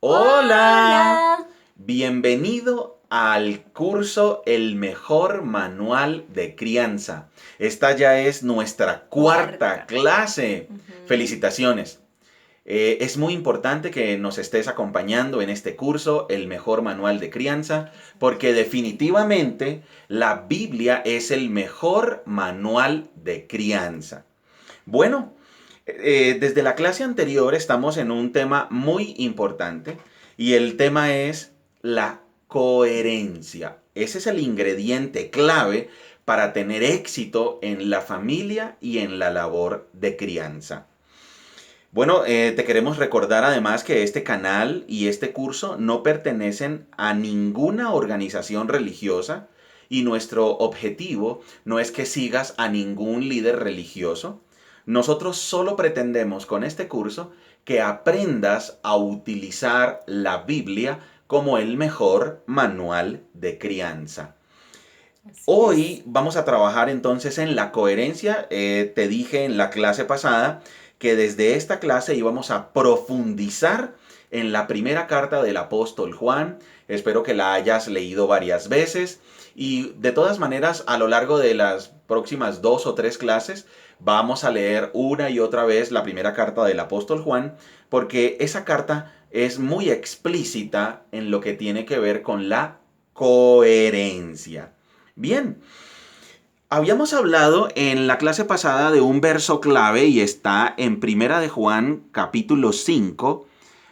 Hola, Hola. bienvenido al curso El mejor manual de crianza. Esta ya es nuestra cuarta Cuarta. clase. Ujú. Felicitaciones. Es muy importante que nos estés acompañando en este curso, El mejor manual de crianza, porque definitivamente la Biblia es el mejor manual de crianza. Bueno, desde la clase anterior estamos en un tema muy importante y el tema es la coherencia. Ese es el ingrediente clave para tener éxito en la familia y en la labor de crianza. Bueno, te queremos recordar además que este canal y este curso no pertenecen a ninguna organización religiosa y nuestro objetivo no es que sigas a ningún líder religioso. Nosotros solo pretendemos con este curso que aprendas a utilizar la Biblia como el mejor manual de crianza. Así es. Hoy vamos a trabajar entonces en la coherencia. Te dije en la clase pasada que desde esta clase íbamos a profundizar en la primera carta del apóstol Juan. Espero que la hayas leído varias veces y de todas maneras a lo largo de las próximas 2 o 3 clases vamos a leer una y otra vez la primera carta del apóstol Juan porque esa carta es muy explícita en lo que tiene que ver con la coherencia. Bien, habíamos hablado en la clase pasada de un verso clave y está en Primera de Juan capítulo 5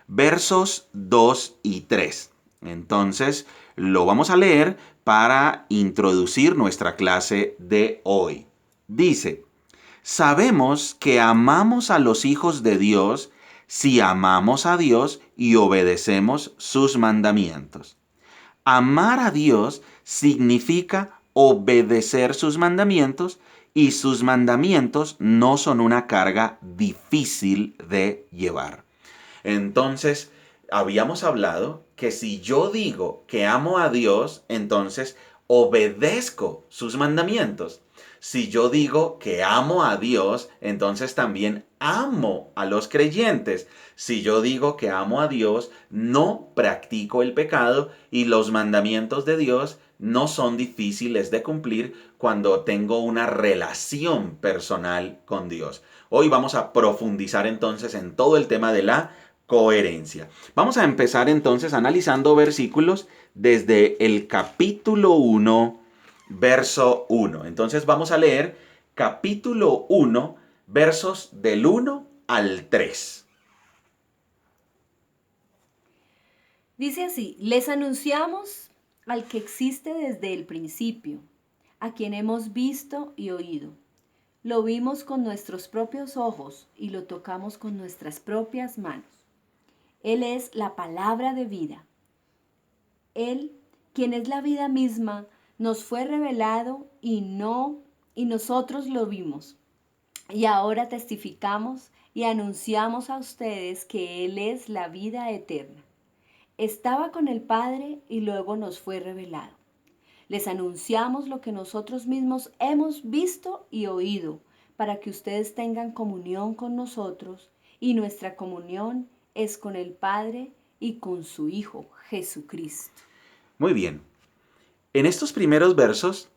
versos 2 y 3. Entonces, lo vamos a leer para introducir nuestra clase de hoy. Dice, sabemos que amamos a los hijos de Dios si amamos a Dios y obedecemos sus mandamientos. Amar a Dios significa obedecer sus mandamientos y sus mandamientos no son una carga difícil de llevar. Entonces, habíamos hablado que si yo digo que amo a Dios, entonces obedezco sus mandamientos. Si yo digo que amo a Dios, entonces también amo a los creyentes. Si yo digo que amo a Dios, no practico el pecado y los mandamientos de Dios no son difíciles de cumplir cuando tengo una relación personal con Dios. Hoy vamos a profundizar entonces en todo el tema de la coherencia. Vamos a empezar entonces analizando versículos desde el capítulo 1, verso 1. Entonces vamos a leer capítulo 1, versos del 1 al 3. Dice así, les anunciamos al que existe desde el principio, a quien hemos visto y oído. Lo vimos con nuestros propios ojos y lo tocamos con nuestras propias manos. Él es la palabra de vida. Él, quien es la vida misma, nos fue revelado y nosotros lo vimos. Y ahora testificamos y anunciamos a ustedes que Él es la vida eterna. Estaba con el Padre y luego nos fue revelado. Les anunciamos lo que nosotros mismos hemos visto y oído, para que ustedes tengan comunión con nosotros, y nuestra comunión es con el Padre y con su Hijo, Jesucristo. Muy bien. En estos primeros versos,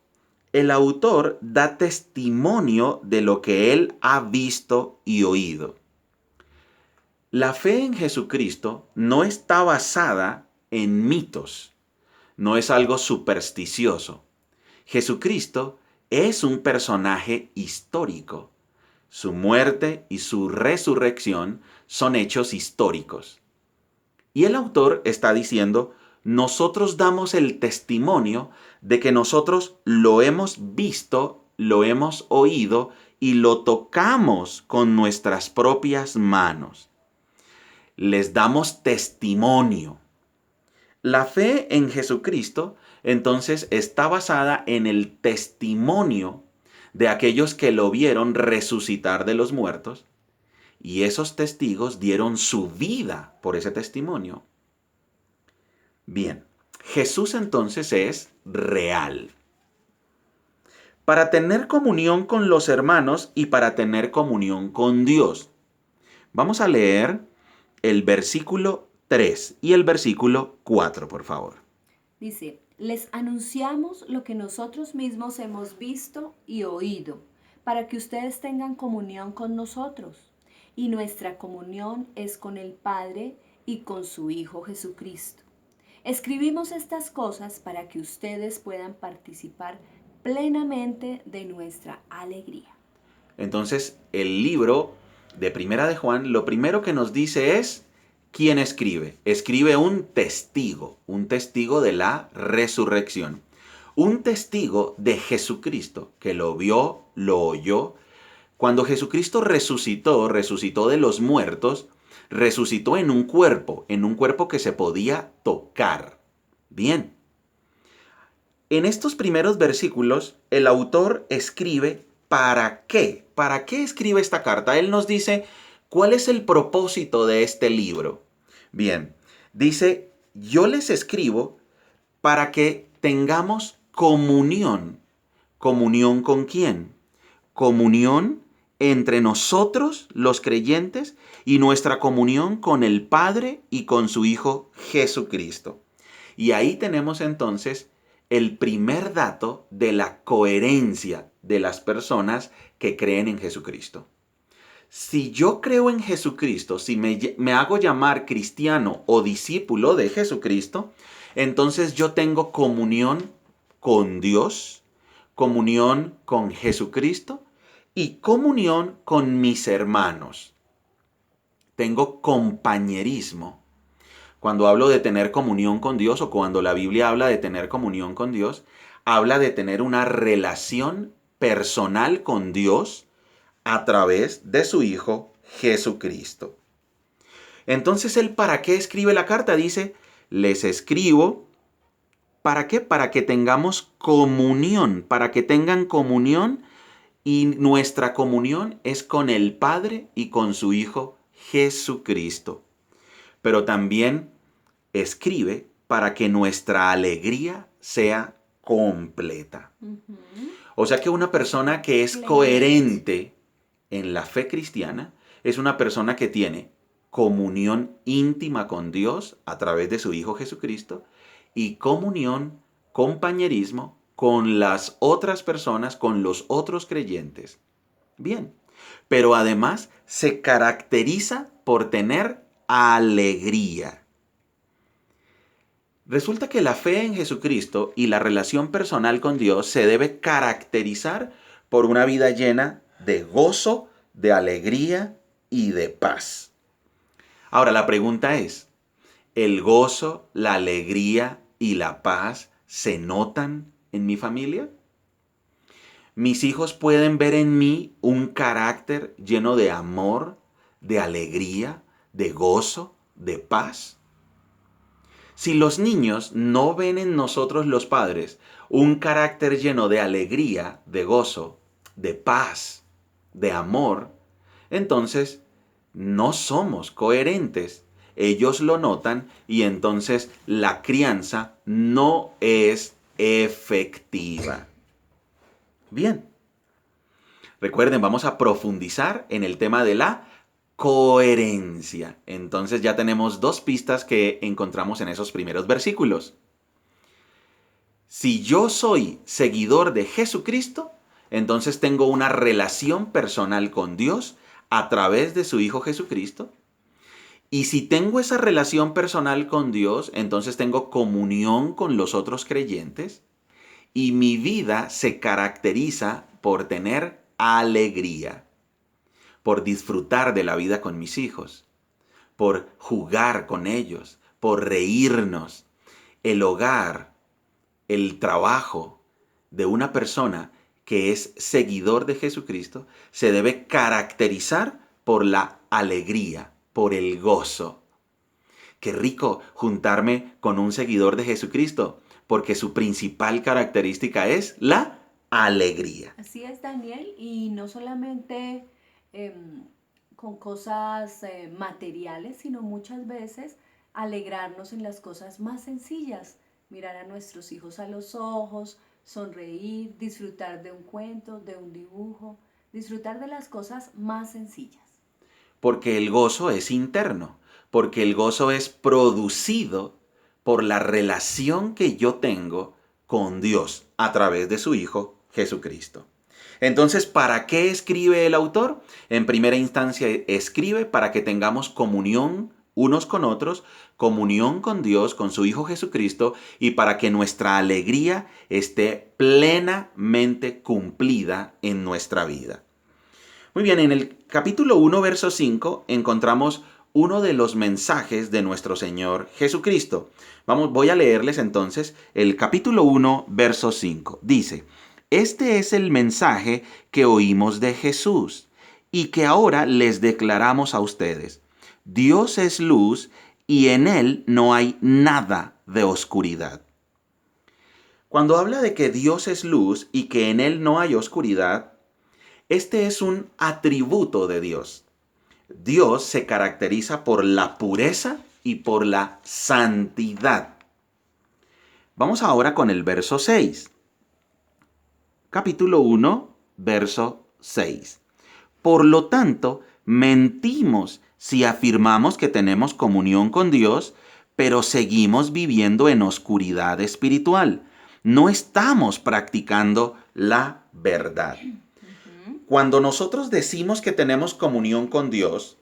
el autor da testimonio de lo que él ha visto y oído. La fe en Jesucristo no está basada en mitos, no es algo supersticioso. Jesucristo es un personaje histórico. Su muerte y su resurrección son hechos históricos. Y el autor está diciendo, nosotros damos el testimonio de que nosotros lo hemos visto, lo hemos oído y lo tocamos con nuestras propias manos. Les damos testimonio. La fe en Jesucristo entonces está basada en el testimonio de aquellos que lo vieron resucitar de los muertos y esos testigos dieron su vida por ese testimonio. Bien, Jesús entonces es real. Para tener comunión con los hermanos y para tener comunión con Dios. Vamos a leer el versículo 3 y el versículo 4, por favor. Dice, les anunciamos lo que nosotros mismos hemos visto y oído, para que ustedes tengan comunión con nosotros. Y nuestra comunión es con el Padre y con su Hijo Jesucristo. Escribimos estas cosas para que ustedes puedan participar plenamente de nuestra alegría. Entonces, el libro de Primera de Juan, lo primero que nos dice es quién escribe. Escribe un testigo de la resurrección. Un testigo de Jesucristo, que lo vio, lo oyó. Cuando Jesucristo resucitó de los muertos, resucitó en un cuerpo que se podía tocar. Bien. En estos primeros versículos, el autor escribe ¿para qué? ¿Para qué escribe esta carta? Él nos dice cuál es el propósito de este libro. Bien, dice, yo les escribo para que tengamos comunión. ¿Comunión con quién? Comunión entre nosotros, los creyentes, y nuestra comunión con el Padre y con su Hijo Jesucristo. Y ahí tenemos entonces el primer dato de la coherencia de las personas que creen en Jesucristo. Si yo creo en Jesucristo, si me hago llamar cristiano o discípulo de Jesucristo, entonces yo tengo comunión con Dios, comunión con Jesucristo y comunión con mis hermanos. Tengo compañerismo. Cuando hablo de tener comunión con Dios o cuando la Biblia habla de tener comunión con Dios, habla de tener una relación personal con Dios a través de su Hijo Jesucristo. Entonces, ¿él para qué escribe la carta? Dice, les escribo, ¿para qué? Para que tengamos comunión, para que tengan comunión y nuestra comunión es con el Padre y con su Hijo Jesucristo. Pero también escribe para que nuestra alegría sea completa. O sea que una persona que es coherente en la fe cristiana es una persona que tiene comunión íntima con Dios a través de su Hijo Jesucristo y comunión, compañerismo con las otras personas, con los otros creyentes. Bien, pero además se caracteriza por tener alegría. Resulta que la fe en Jesucristo y la relación personal con Dios se debe caracterizar por una vida llena de gozo, de alegría y de paz. Ahora la pregunta es, ¿el gozo, la alegría y la paz se notan en mi familia? ¿Mis hijos pueden ver en mí un carácter lleno de amor, de alegría, de gozo, de paz? Si los niños no ven en nosotros los padres un carácter lleno de alegría, de gozo, de paz, de amor, entonces no somos coherentes. Ellos lo notan y entonces la crianza no es efectiva. Bien, recuerden, vamos a profundizar en el tema de la coherencia. Entonces ya tenemos dos pistas que encontramos en esos primeros versículos. Si yo soy seguidor de Jesucristo, entonces tengo una relación personal con Dios a través de su Hijo Jesucristo. Y si tengo esa relación personal con Dios, entonces tengo comunión con los otros creyentes. Y mi vida se caracteriza por tener alegría, por disfrutar de la vida con mis hijos, por jugar con ellos, por reírnos. El hogar, el trabajo de una persona que es seguidor de Jesucristo se debe caracterizar por la alegría, por el gozo. Qué rico juntarme con un seguidor de Jesucristo, porque su principal característica es la alegría. Así es, Daniel, y no solamente con cosas materiales, sino muchas veces alegrarnos en las cosas más sencillas, mirar a nuestros hijos a los ojos, sonreír, disfrutar de un cuento, de un dibujo, disfrutar de las cosas más sencillas. Porque el gozo es interno, porque el gozo es producido por la relación que yo tengo con Dios a través de su Hijo Jesucristo. Entonces, ¿para qué escribe el autor? En primera instancia, escribe para que tengamos comunión unos con otros, comunión con Dios, con su Hijo Jesucristo, y para que nuestra alegría esté plenamente cumplida en nuestra vida. Muy bien, en el capítulo 1, verso 5, encontramos uno de los mensajes de nuestro Señor Jesucristo. Voy a leerles entonces el capítulo 1, verso 5. Dice: este es el mensaje que oímos de Jesús y que ahora les declaramos a ustedes. Dios es luz y en Él no hay nada de oscuridad. Cuando habla de que Dios es luz y que en Él no hay oscuridad, este es un atributo de Dios. Dios se caracteriza por la pureza y por la santidad. Vamos ahora con el verso 6. Capítulo 1, verso 6. Por lo tanto, mentimos si afirmamos que tenemos comunión con Dios, pero seguimos viviendo en oscuridad espiritual. No estamos practicando la verdad. Cuando nosotros decimos que tenemos comunión con Dios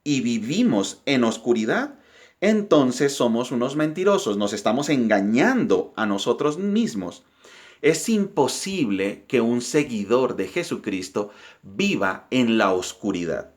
y vivimos en oscuridad, entonces somos unos mentirosos, nos estamos engañando a nosotros mismos. Es imposible que un seguidor de Jesucristo viva en la oscuridad.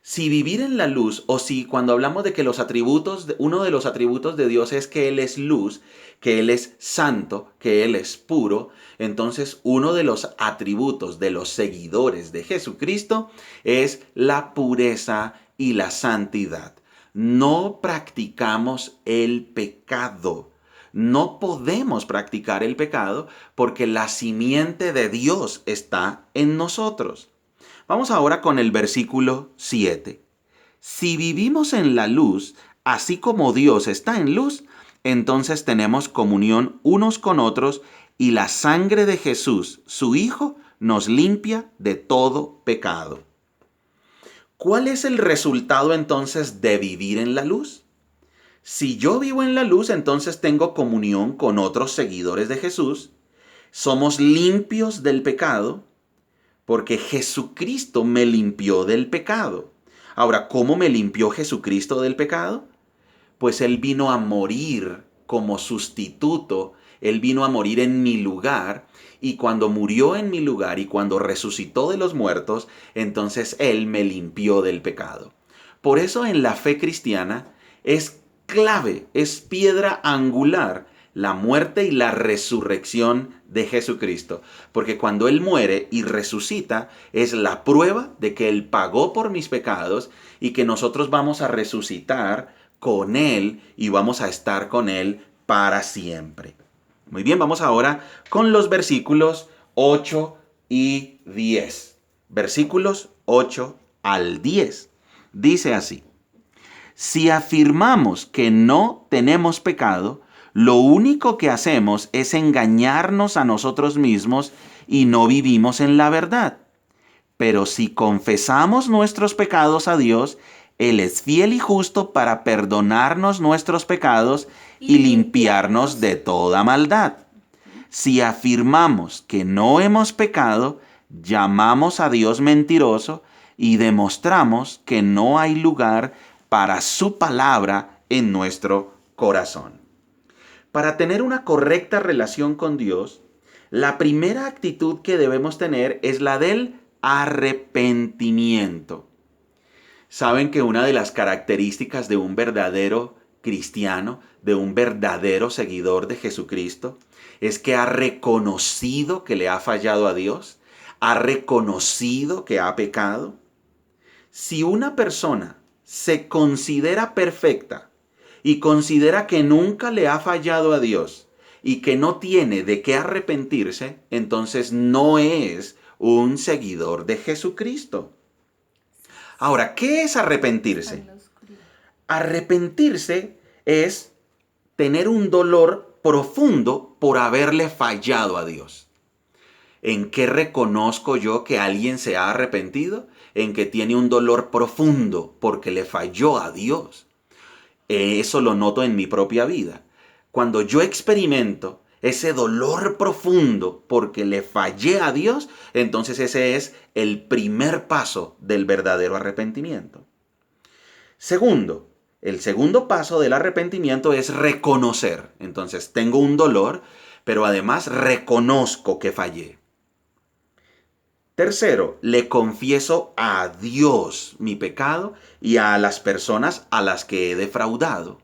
Si vivir en la luz, o si cuando hablamos de que uno de los atributos de Dios es que Él es luz, que Él es santo, que Él es puro, entonces uno de los atributos de los seguidores de Jesucristo es la pureza y la santidad. No practicamos el pecado. No podemos practicar el pecado porque la simiente de Dios está en nosotros. Vamos ahora con el versículo 7. Si vivimos en la luz, así como Dios está en luz, entonces tenemos comunión unos con otros y la sangre de Jesús, su Hijo, nos limpia de todo pecado. ¿Cuál es el resultado entonces de vivir en la luz? Si yo vivo en la luz, entonces tengo comunión con otros seguidores de Jesús. Somos limpios del pecado porque Jesucristo me limpió del pecado. Ahora, ¿cómo me limpió Jesucristo del pecado? Pues Él vino a morir como sustituto. Él vino a morir en mi lugar. Y cuando murió en mi lugar y cuando resucitó de los muertos, entonces Él me limpió del pecado. Por eso en la fe cristiana es clave, es piedra angular la muerte y la resurrección de Jesucristo. Porque cuando Él muere y resucita, es la prueba de que Él pagó por mis pecados y que nosotros vamos a resucitar con Él y vamos a estar con Él para siempre. Muy bien, vamos ahora con los versículos 8 y 10. Versículos 8 al 10. Dice así: si afirmamos que no tenemos pecado, lo único que hacemos es engañarnos a nosotros mismos y no vivimos en la verdad. Pero si confesamos nuestros pecados a Dios, Él es fiel y justo para perdonarnos nuestros pecados y limpiarnos de toda maldad. Si afirmamos que no hemos pecado, llamamos a Dios mentiroso y demostramos que no hay lugar para su palabra en nuestro corazón. Para tener una correcta relación con Dios, la primera actitud que debemos tener es la del arrepentimiento. Saben que una de las características de un verdadero cristiano, de un verdadero seguidor de Jesucristo, es que ha reconocido que le ha fallado a Dios, ha reconocido que ha pecado. Si una persona se considera perfecta y considera que nunca le ha fallado a Dios y que no tiene de qué arrepentirse, entonces no es un seguidor de Jesucristo. Ahora, ¿qué es arrepentirse? Arrepentirse es tener un dolor profundo por haberle fallado a Dios. ¿En qué reconozco yo que alguien se ha arrepentido? En que tiene un dolor profundo porque le falló a Dios. Eso lo noto en mi propia vida. Cuando yo experimento ese dolor profundo porque le fallé a Dios, entonces ese es el primer paso del verdadero arrepentimiento. Segundo, el segundo paso del arrepentimiento es reconocer. Entonces tengo un dolor, pero además reconozco que fallé. Tercero, le confieso a Dios mi pecado y a las personas a las que he defraudado.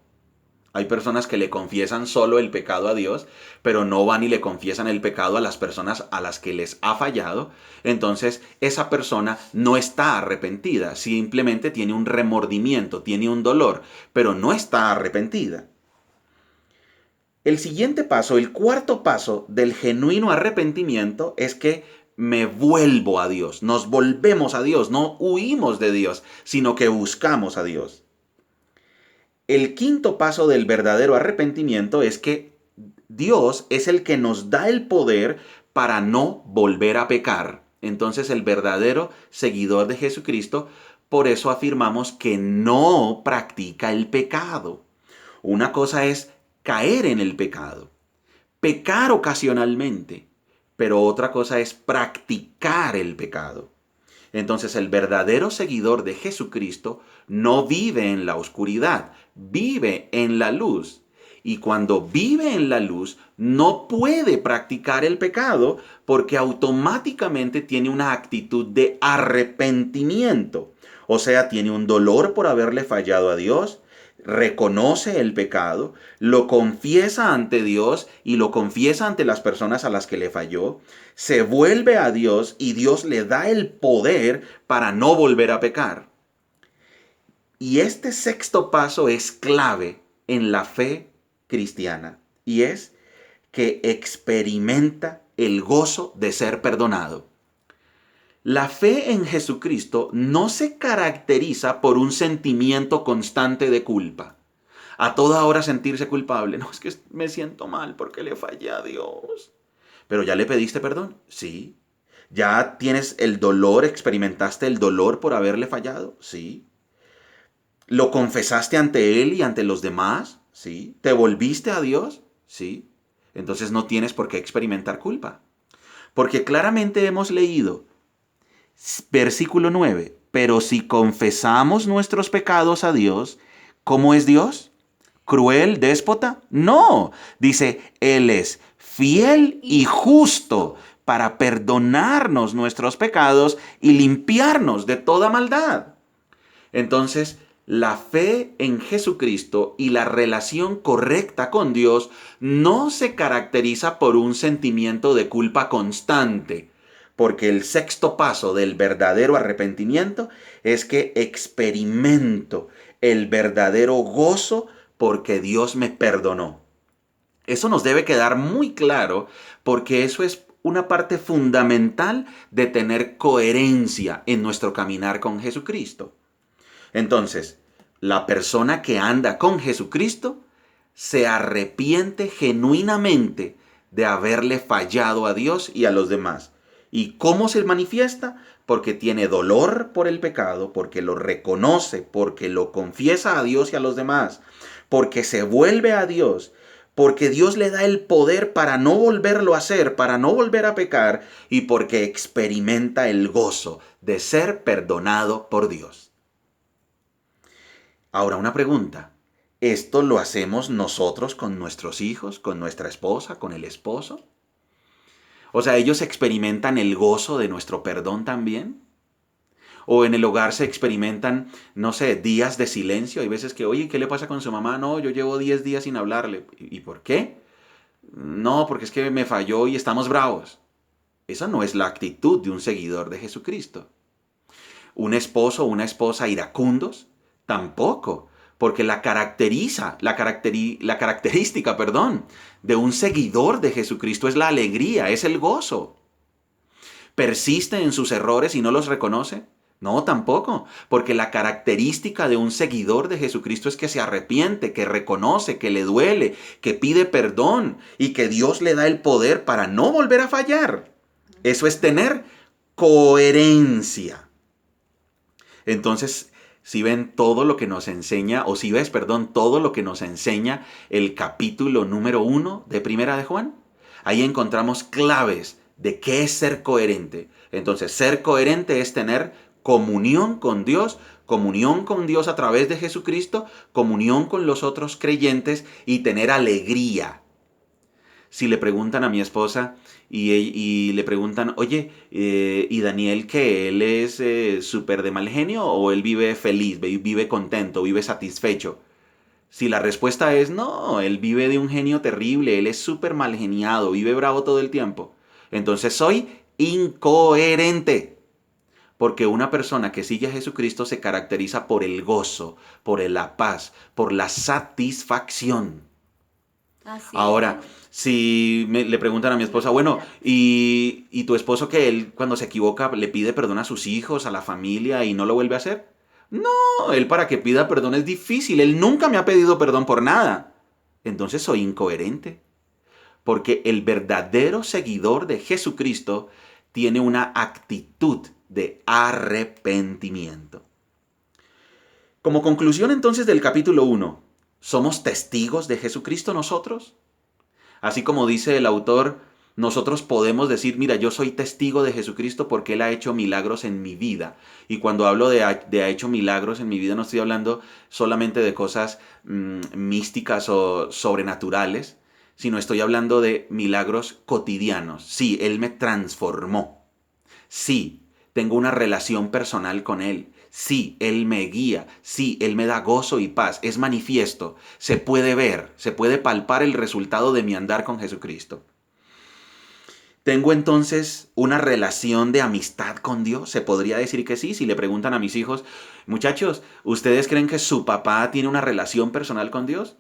Hay personas que le confiesan solo el pecado a Dios, pero no van y le confiesan el pecado a las personas a las que les ha fallado. Entonces, esa persona no está arrepentida, simplemente tiene un remordimiento, tiene un dolor, pero no está arrepentida. El siguiente paso, el cuarto paso del genuino arrepentimiento es que me vuelvo a Dios, nos volvemos a Dios, no huimos de Dios, sino que buscamos a Dios. El quinto paso del verdadero arrepentimiento es que Dios es el que nos da el poder para no volver a pecar. Entonces el verdadero seguidor de Jesucristo, por eso afirmamos que no practica el pecado. Una cosa es caer en el pecado, pecar ocasionalmente, pero otra cosa es practicar el pecado. Entonces el verdadero seguidor de Jesucristo no vive en la oscuridad, vive en la luz. Y cuando vive en la luz, no puede practicar el pecado porque automáticamente tiene una actitud de arrepentimiento. O sea, tiene un dolor por haberle fallado a Dios, reconoce el pecado, lo confiesa ante Dios y lo confiesa ante las personas a las que le falló, se vuelve a Dios y Dios le da el poder para no volver a pecar. Y este sexto paso es clave en la fe cristiana y es que experimenta el gozo de ser perdonado. La fe en Jesucristo no se caracteriza por un sentimiento constante de culpa. A toda hora sentirse culpable. No, es que me siento mal porque le fallé a Dios. ¿Pero ya le pediste perdón? Sí. ¿Ya tienes el dolor, experimentaste el dolor por haberle fallado? Sí. ¿Lo confesaste ante Él y ante los demás? Sí. ¿Te volviste a Dios? Sí. Entonces no tienes por qué experimentar culpa. Porque claramente hemos leído versículo 9, pero si confesamos nuestros pecados a Dios, ¿cómo es Dios? ¿Cruel, déspota? No, dice, Él es fiel y justo para perdonarnos nuestros pecados y limpiarnos de toda maldad. Entonces, la fe en Jesucristo y la relación correcta con Dios no se caracteriza por un sentimiento de culpa constante, porque el sexto paso del verdadero arrepentimiento es que experimento el verdadero gozo porque Dios me perdonó. Eso nos debe quedar muy claro porque eso es una parte fundamental de tener coherencia en nuestro caminar con Jesucristo. Entonces, la persona que anda con Jesucristo se arrepiente genuinamente de haberle fallado a Dios y a los demás. ¿Y cómo se manifiesta? Porque tiene dolor por el pecado, porque lo reconoce, porque lo confiesa a Dios y a los demás, porque se vuelve a Dios, porque Dios le da el poder para no volverlo a hacer, para no volver a pecar, y porque experimenta el gozo de ser perdonado por Dios. Ahora una pregunta. ¿Esto lo hacemos nosotros con nuestros hijos, con nuestra esposa, con el esposo? O sea, ¿ellos experimentan el gozo de nuestro perdón también? O en el hogar se experimentan, no sé, días de silencio. Hay veces que, oye, ¿qué le pasa con su mamá? No, yo llevo 10 días sin hablarle. ¿Y por qué? No, porque es que me falló y estamos bravos. Esa no es la actitud de un seguidor de Jesucristo. ¿Un esposo o una esposa iracundos? Tampoco. Porque la característica, de un seguidor de Jesucristo es la alegría, es el gozo. ¿Persiste en sus errores y no los reconoce? No, tampoco, porque la característica de un seguidor de Jesucristo es que se arrepiente, que reconoce, que le duele, que pide perdón y que Dios le da el poder para no volver a fallar. Eso es tener coherencia. Entonces, Si ven todo lo que nos enseña, o si ves, perdón, todo lo que nos enseña el capítulo número 1 de Primera de Juan, ahí encontramos claves de qué es ser coherente. Entonces, ser coherente es tener comunión con Dios a través de Jesucristo, comunión con los otros creyentes y tener alegría. Si le preguntan a mi esposa y le preguntan, oye, ¿y Daniel qué? ¿Él es súper de mal genio o él vive feliz, vive contento, vive satisfecho? Si la respuesta es no, él vive de un genio terrible, él es súper mal geniado, vive bravo todo el tiempo, entonces soy incoherente. Porque una persona que sigue a Jesucristo se caracteriza por el gozo, por la paz, por la satisfacción. Así Ahora, es. si le preguntan a mi esposa, bueno, ¿y tu esposo que él cuando se equivoca le pide perdón a sus hijos, a la familia y no lo vuelve a hacer? No, él para que pida perdón es difícil, él nunca me ha pedido perdón por nada. Entonces soy incoherente, porque el verdadero seguidor de Jesucristo tiene una actitud de arrepentimiento. Como conclusión entonces del capítulo 1, ¿somos testigos de Jesucristo nosotros? Así como dice el autor, nosotros podemos decir, mira, yo soy testigo de Jesucristo porque Él ha hecho milagros en mi vida. Y cuando hablo de ha hecho milagros en mi vida, no estoy hablando solamente de cosas místicas o sobrenaturales, sino estoy hablando de milagros cotidianos. Sí, Él me transformó. Sí, tengo una relación personal con Él. Sí, Él me guía. Sí, Él me da gozo y paz. Es manifiesto. Se puede ver, se puede palpar el resultado de mi andar con Jesucristo. ¿Tengo entonces una relación de amistad con Dios? Se podría decir que sí. Si le preguntan a mis hijos, muchachos, ¿ustedes creen que su papá tiene una relación personal con Dios?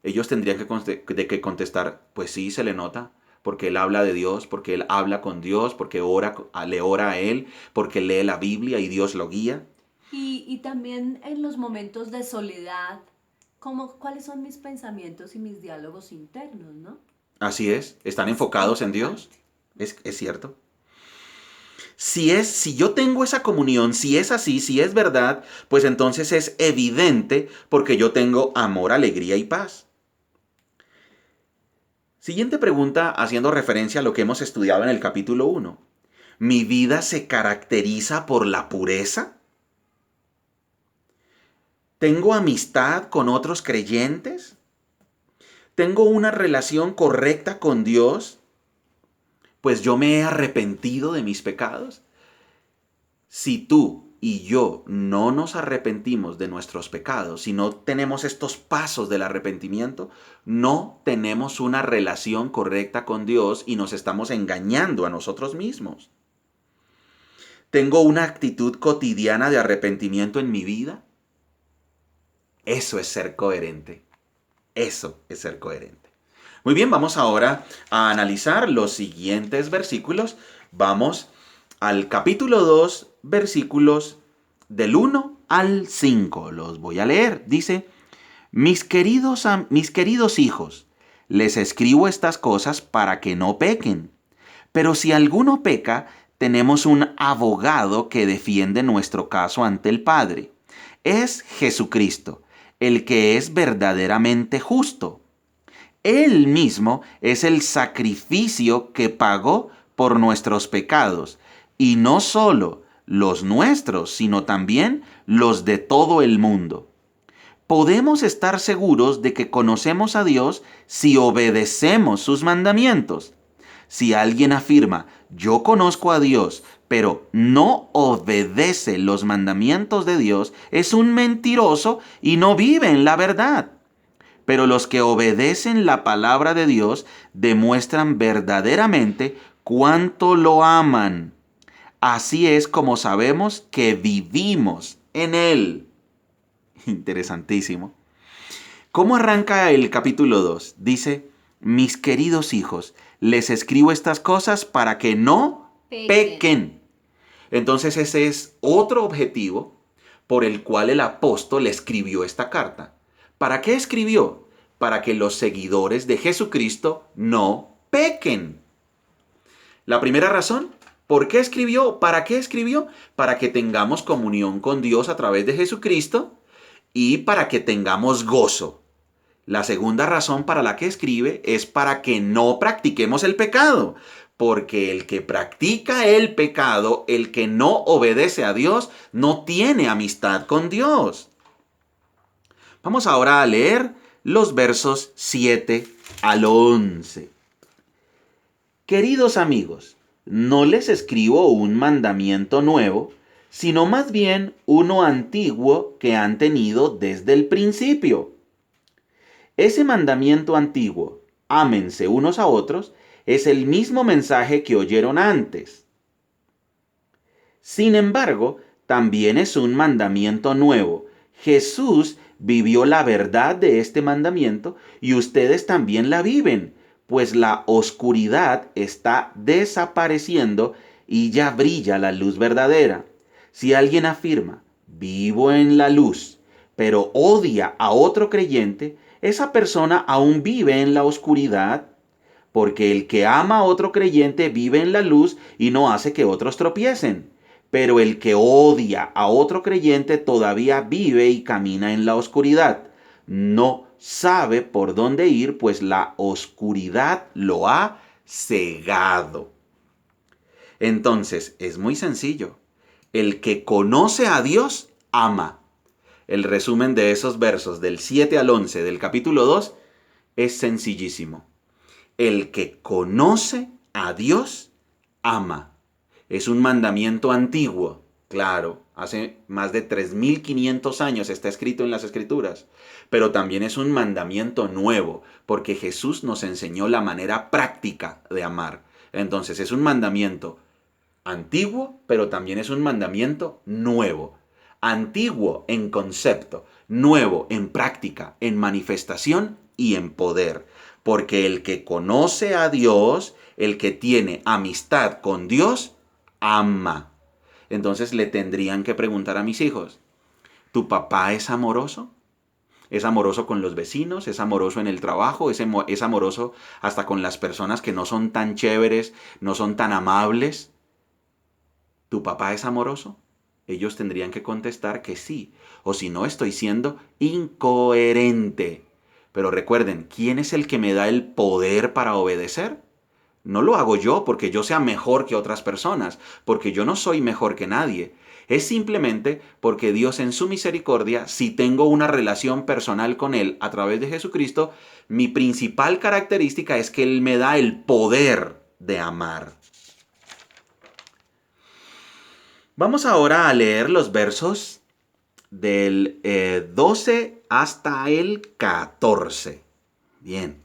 Ellos tendrían que contestar, pues sí, se le nota, porque él habla de Dios, porque él habla con Dios, porque le ora a él, porque lee la Biblia y Dios lo guía. Y también en los momentos de soledad, ¿cuáles son mis pensamientos y mis diálogos internos, no? Así es, están Es enfocados en Dios, importante. es cierto. Si yo tengo esa comunión, si es así, si es verdad, pues entonces es evidente porque yo tengo amor, alegría y paz. Siguiente pregunta haciendo referencia a lo que hemos estudiado en el capítulo 1. ¿Mi vida se caracteriza por la pureza? ¿Tengo amistad con otros creyentes? ¿Tengo una relación correcta con Dios? Pues yo me he arrepentido de mis pecados. Si tú y yo no nos arrepentimos de nuestros pecados, si no tenemos estos pasos del arrepentimiento, no tenemos una relación correcta con Dios y nos estamos engañando a nosotros mismos. ¿Tengo una actitud cotidiana de arrepentimiento en mi vida? Eso es ser coherente. Eso es ser coherente. Muy bien, vamos ahora a analizar los siguientes versículos. Vamos al capítulo 2, versículos del 1 al 5. Los voy a leer. Dice, mis queridos hijos, les escribo estas cosas para que no pequen. Pero si alguno peca, tenemos un abogado que defiende nuestro caso ante el Padre. Es Jesucristo, el que es verdaderamente justo. Él mismo es el sacrificio que pagó por nuestros pecados, y no solo los nuestros, sino también los de todo el mundo. Podemos estar seguros de que conocemos a Dios si obedecemos sus mandamientos. Si alguien afirma, yo conozco a Dios, pero no obedece los mandamientos de Dios, es un mentiroso y no vive en la verdad. Pero los que obedecen la palabra de Dios demuestran verdaderamente cuánto lo aman. Así es como sabemos que vivimos en Él. Interesantísimo. ¿Cómo arranca el capítulo 2? Dice, mis queridos hijos, les escribo estas cosas para que no pequen. Entonces ese es otro objetivo por el cual el apóstol escribió esta carta. ¿Para qué escribió? Para que los seguidores de Jesucristo no pequen. La primera razón, ¿Por qué escribió? ¿Para qué escribió? Para que tengamos comunión con Dios a través de Jesucristo y para que tengamos gozo. La segunda razón para la que escribe es para que no practiquemos el pecado, porque el que practica el pecado, el que no obedece a Dios, no tiene amistad con Dios. Vamos ahora a leer los versos 7 al 11. Queridos amigos, no les escribo un mandamiento nuevo, sino más bien uno antiguo que han tenido desde el principio. Ese mandamiento antiguo, ámense unos a otros, es el mismo mensaje que oyeron antes. Sin embargo, también es un mandamiento nuevo. Jesús vivió la verdad de este mandamiento y ustedes también la viven, pues la oscuridad está desapareciendo y ya brilla la luz verdadera. Si alguien afirma, vivo en la luz, pero odia a otro creyente, esa persona aún vive en la oscuridad, porque el que ama a otro creyente vive en la luz y no hace que otros tropiecen. Pero el que odia a otro creyente todavía vive y camina en la oscuridad. No sabe por dónde ir, pues la oscuridad lo ha cegado. Entonces, es muy sencillo. El que conoce a Dios, ama. El resumen de esos versos del 7 al 11 del capítulo 2 es sencillísimo. El que conoce a Dios, ama. Es un mandamiento antiguo, claro, hace más de 3500 años está escrito en las Escrituras, pero también es un mandamiento nuevo, porque Jesús nos enseñó la manera práctica de amar. Entonces es un mandamiento antiguo, pero también es un mandamiento nuevo. Antiguo en concepto, nuevo en práctica, en manifestación y en poder. Porque el que conoce a Dios, el que tiene amistad con Dios, ama. Entonces le tendrían que preguntar a mis hijos, ¿tu papá es amoroso? ¿Es amoroso con los vecinos? ¿Es amoroso en el trabajo? ¿Es amoroso hasta con las personas que no son tan chéveres, no son tan amables? ¿Tu papá es amoroso? Ellos tendrían que contestar que sí, o si no, estoy siendo incoherente. Pero recuerden, ¿quién es el que me da el poder para obedecer? No lo hago yo porque yo sea mejor que otras personas, porque yo no soy mejor que nadie. Es simplemente porque Dios en su misericordia, si tengo una relación personal con Él a través de Jesucristo, mi principal característica es que Él me da el poder de amar. Vamos ahora a leer los versos del 12 hasta el 14. Bien.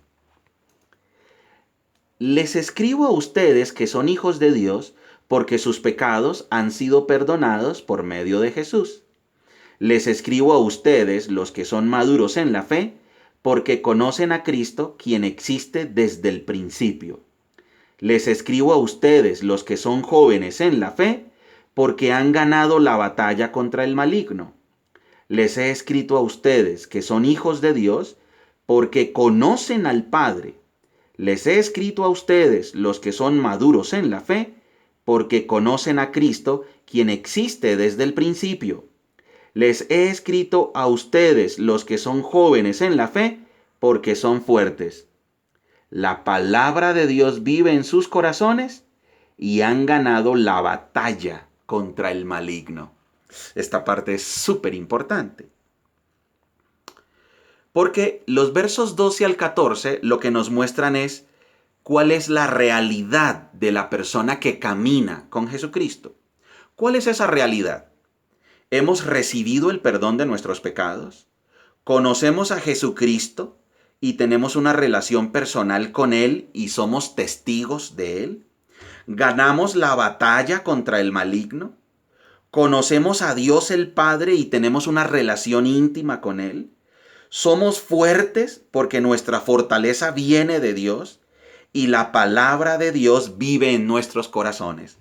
Les escribo a ustedes que son hijos de Dios porque sus pecados han sido perdonados por medio de Jesús. Les escribo a ustedes, los que son maduros en la fe, porque conocen a Cristo, quien existe desde el principio. Les escribo a ustedes, los que son jóvenes en la fe, porque han ganado la batalla contra el maligno. Les he escrito a ustedes, que son hijos de Dios, porque conocen al Padre. Les he escrito a ustedes, los que son maduros en la fe, porque conocen a Cristo, quien existe desde el principio. Les he escrito a ustedes, los que son jóvenes en la fe, porque son fuertes. La palabra de Dios vive en sus corazones y han ganado la batalla contra el maligno. Esta parte es súper importante. Porque los versos 12 al 14 lo que nos muestran es cuál es la realidad de la persona que camina con Jesucristo. ¿Cuál es esa realidad? ¿Hemos recibido el perdón de nuestros pecados? ¿Conocemos a Jesucristo y tenemos una relación personal con Él y somos testigos de Él? ¿Ganamos la batalla contra el maligno? ¿Conocemos a Dios el Padre y tenemos una relación íntima con Él? ¿Somos fuertes porque nuestra fortaleza viene de Dios y la palabra de Dios vive en nuestros corazones?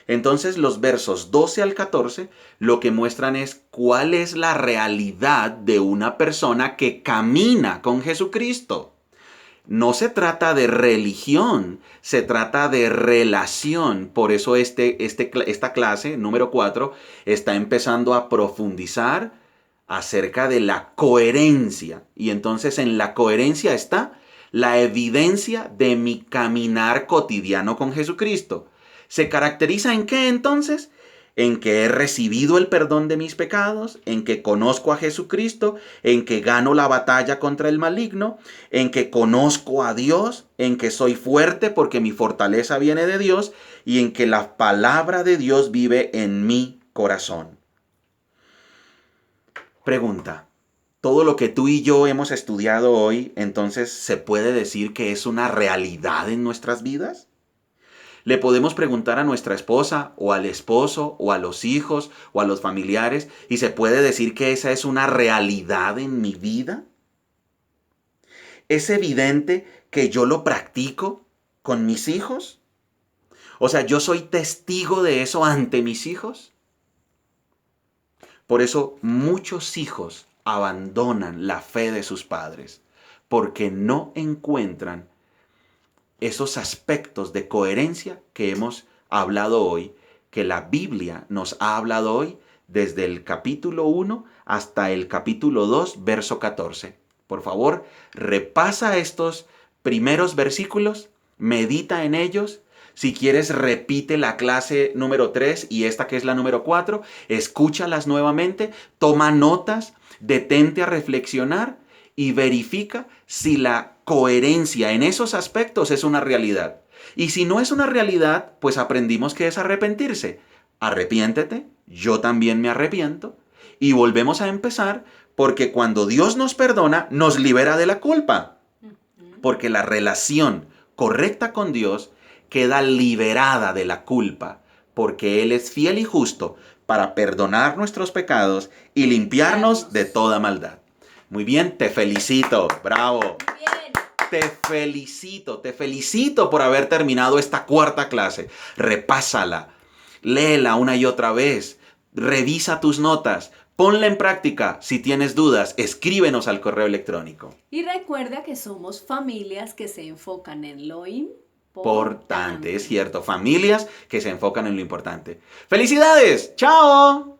Entonces los versos 12 al 14 lo que muestran es cuál es la realidad de una persona que camina con Jesucristo. No se trata de religión, se trata de relación. Por eso esta clase, número 4, está empezando a profundizar acerca de la coherencia. Y entonces en la coherencia está la evidencia de mi caminar cotidiano con Jesucristo. ¿Se caracteriza en qué entonces? En que he recibido el perdón de mis pecados, en que conozco a Jesucristo, en que gano la batalla contra el maligno, en que conozco a Dios, en que soy fuerte porque mi fortaleza viene de Dios y en que la palabra de Dios vive en mi corazón. Pregunta, ¿todo lo que tú y yo hemos estudiado hoy, entonces se puede decir que es una realidad en nuestras vidas? Le podemos preguntar a nuestra esposa o al esposo o a los hijos o a los familiares y se puede decir que esa es una realidad en mi vida. ¿Es evidente que yo lo practico con mis hijos? O sea, ¿yo soy testigo de eso ante mis hijos? Por eso muchos hijos abandonan la fe de sus padres porque no encuentran esos aspectos de coherencia que hemos hablado hoy, que la Biblia nos ha hablado hoy desde el capítulo 1 hasta el capítulo 2, verso 14. Por favor, repasa estos primeros versículos, medita en ellos. Si quieres, repite la clase número 3 y esta que es la número 4, escúchalas nuevamente, toma notas, detente a reflexionar y verifica si la coherencia en esos aspectos es una realidad. Y si no es una realidad, pues aprendimos que es arrepentirse. Arrepiéntete, yo también me arrepiento, y volvemos a empezar porque cuando Dios nos perdona, nos libera de la culpa. Porque la relación correcta con Dios queda liberada de la culpa, porque Él es fiel y justo para perdonar nuestros pecados y limpiarnos de toda maldad. Muy bien, te felicito, bravo. Te felicito por haber terminado esta cuarta clase. Repásala, léela una y otra vez, revisa tus notas, ponla en práctica. Si tienes dudas, escríbenos al correo electrónico. Y recuerda que somos familias que se enfocan en lo Importante, es cierto, familias que se enfocan en lo importante. ¡Felicidades! ¡Chao!